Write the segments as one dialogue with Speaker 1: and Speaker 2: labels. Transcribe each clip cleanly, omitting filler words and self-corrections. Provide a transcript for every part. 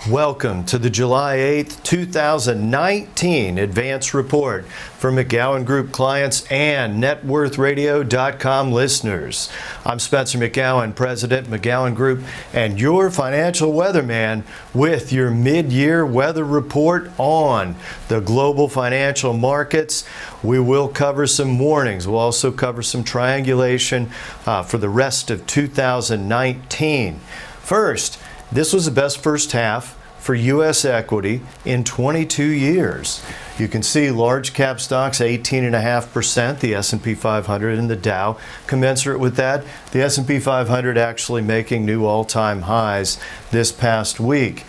Speaker 1: Welcome to the July 8th, 2019 Advance Report for McGowanGroup clients and NetWorthRadio.com listeners. I'm Spencer McGowan, President, McGowanGroup, and your financial weatherman with your mid-year weather report on the global financial markets. We will cover some warnings. We'll also cover some triangulation for the rest of 2019. First, this was the best first half for U.S. equity in 22 years. You can see large cap stocks 18.5%, the S&P 500 and the Dow commensurate with that. The S&P 500 actually making new all-time highs this past week.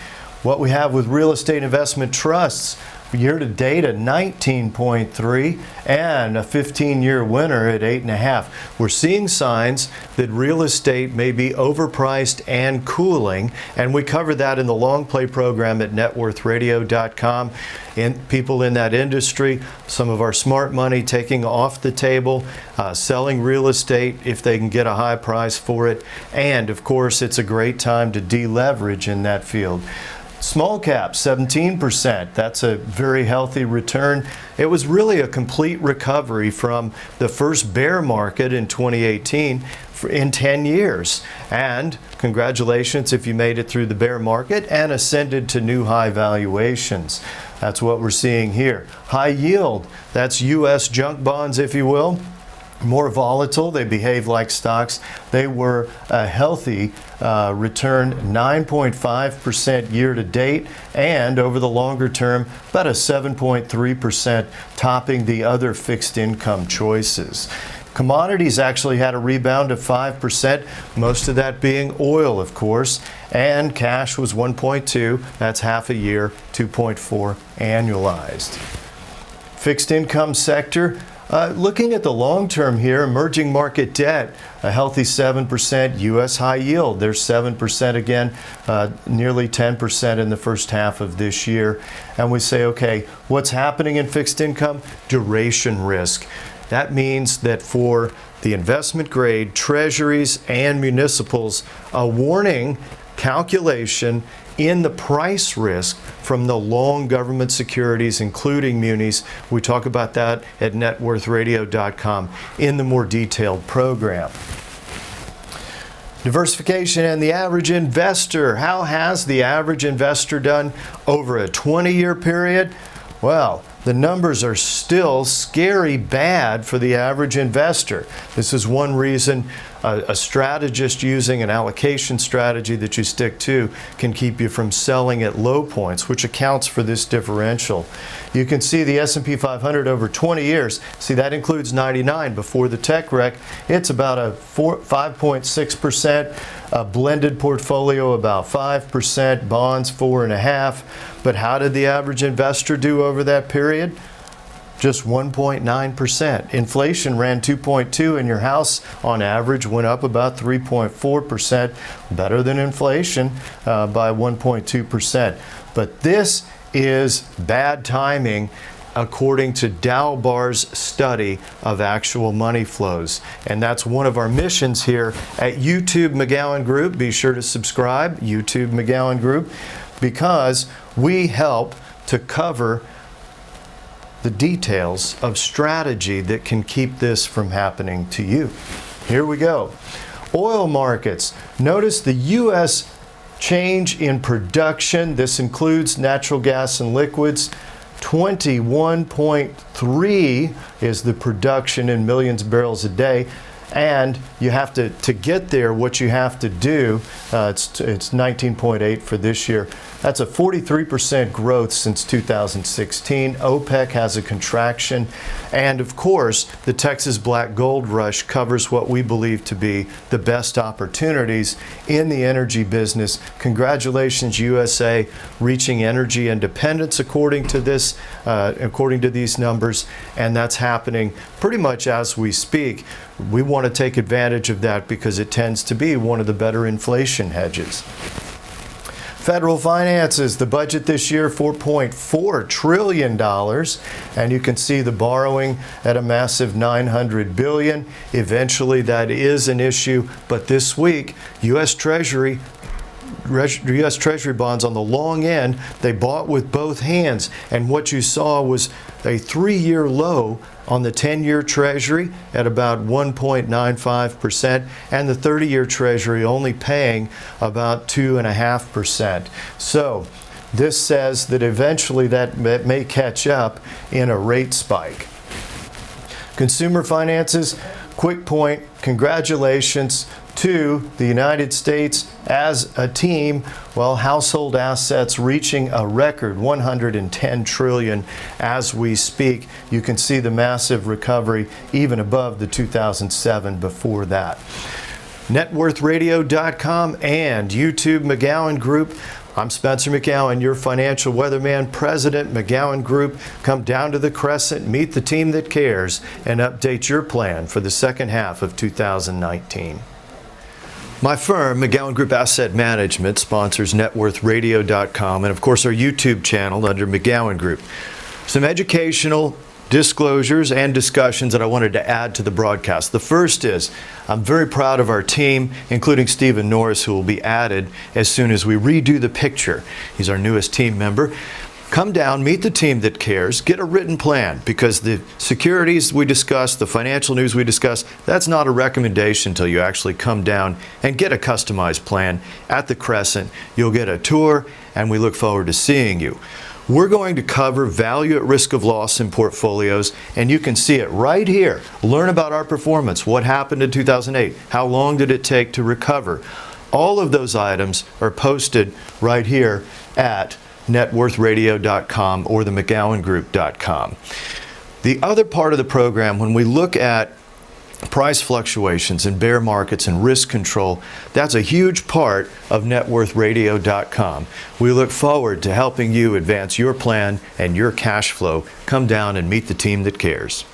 Speaker 1: What we have with real estate investment trusts, year to date at 19.3 and a 15-year winner at 8.5. We're seeing signs that real estate may be overpriced and cooling, and we cover that in the long play program at NetWorthRadio.com. And people in that industry, some of our smart money taking off the table, selling real estate if they can get a high price for it, and of course it's a great time to deleverage in that field. Small cap, 17%. That's a very healthy return. It was really a complete recovery from the first bear market in 2018 in 10 years. And congratulations if you made it through the bear market and ascended to new high valuations. That's what we're seeing here. High yield, that's U.S. junk bonds, if you will. More volatile, they behave like stocks. They were a healthy return, 9.5% year to date, and over the longer term, about a 7.3%, topping the other fixed income choices. Commodities actually had a rebound of 5%, most of that being oil, of course, and cash was 1.2, that's half a year, 2.4 annualized. Fixed income sector, looking at the long term here, emerging market debt, a healthy 7%, U.S. high yield, there's 7% again, nearly 10% in the first half of this year. And we say, okay, what's happening in fixed income? Duration risk. That means that for the investment grade, treasuries and municipals, a warning calculation in the price risk from the long government securities, including munis. We talk about that at networthradio.com in the more detailed program. Diversification and the average investor. How has the average investor done over a 20-year period? Well, the numbers are still scary bad for the average investor. This is one reason a strategist using an allocation strategy that you stick to can keep you from selling at low points, which accounts for this differential. You can see the S&P 500 over 20 years. See, that includes 99 before the tech wreck. It's about a 5.6%, a blended portfolio about 5%, bonds 4.5%. But how did the average investor do over that period? Just 1.9%. Inflation ran 2.2%, and your house on average went up about 3.4%, better than inflation by 1.2%. But this is bad timing according to Dalbar's study of actual money flows. And that's one of our missions here at YouTube McGowan Group. Be sure to subscribe, YouTube McGowan Group, because we help to cover the details of strategy that can keep this from happening to you. Here we go. Oil markets. Notice the U.S. change in production. This includes natural gas and liquids. 21.3 is the production in millions of barrels a day. And you have to get there, what you have to do, it's 19.8 for this year. That's a 43% growth since 2016. OPEC has a contraction. And of course, the Texas Black Gold Rush covers what we believe to be the best opportunities in the energy business. Congratulations, USA, reaching energy independence according to this, according to these numbers. And that's happening pretty much as we speak. We want to take advantage of that because it tends to be one of the better inflation hedges. Federal finances, the budget this year, $4.4 trillion, and you can see the borrowing at a massive $900 billion. Eventually that is an issue, but this week, U.S. Treasury U.S. Treasury bonds on the long end, they bought with both hands. And what you saw was a 3-year low on the 10-year Treasury at about 1.95%, and the 30-year Treasury only paying about 2.5%. So this says that eventually that may catch up in a rate spike. Consumer finances, quick point, congratulations to the United States as a team. Well, household assets reaching a record 110 trillion as we speak. You can see the massive recovery even above the 2007 before that. NetWorthRadio.com and YouTube McGowan Group. I'm Spencer McGowan, your financial weatherman, President, McGowan Group. Come down to the Crescent, meet the team that cares, and update your plan for the second half of 2019. My firm, McGowanGroup Asset Management, sponsors NetWorthRadio.com and, of course, our YouTube channel under McGowan Group. Some educational disclosures and discussions that I wanted to add to the broadcast. The first is, I'm very proud of our team, including Stephen Norris, who will be added as soon as we redo the picture. He's our newest team member. Come down, meet the team that cares, get a written plan, because the securities we discuss, the financial news we discuss, that's not a recommendation until you actually come down and get a customized plan at the Crescent. You'll get a tour, and we look forward to seeing you. We're going to cover value at risk of loss in portfolios, and you can see it right here. Learn about our performance, what happened in 2008, how long did it take to recover. All of those items are posted right here at NetWorthRadio.com or the McGowanGroup.com. The other part of the program, when we look at price fluctuations in bear markets and risk control, that's a huge part of NetWorthRadio.com. We look forward to helping you advance your plan and your cash flow. Come down and meet the team that cares.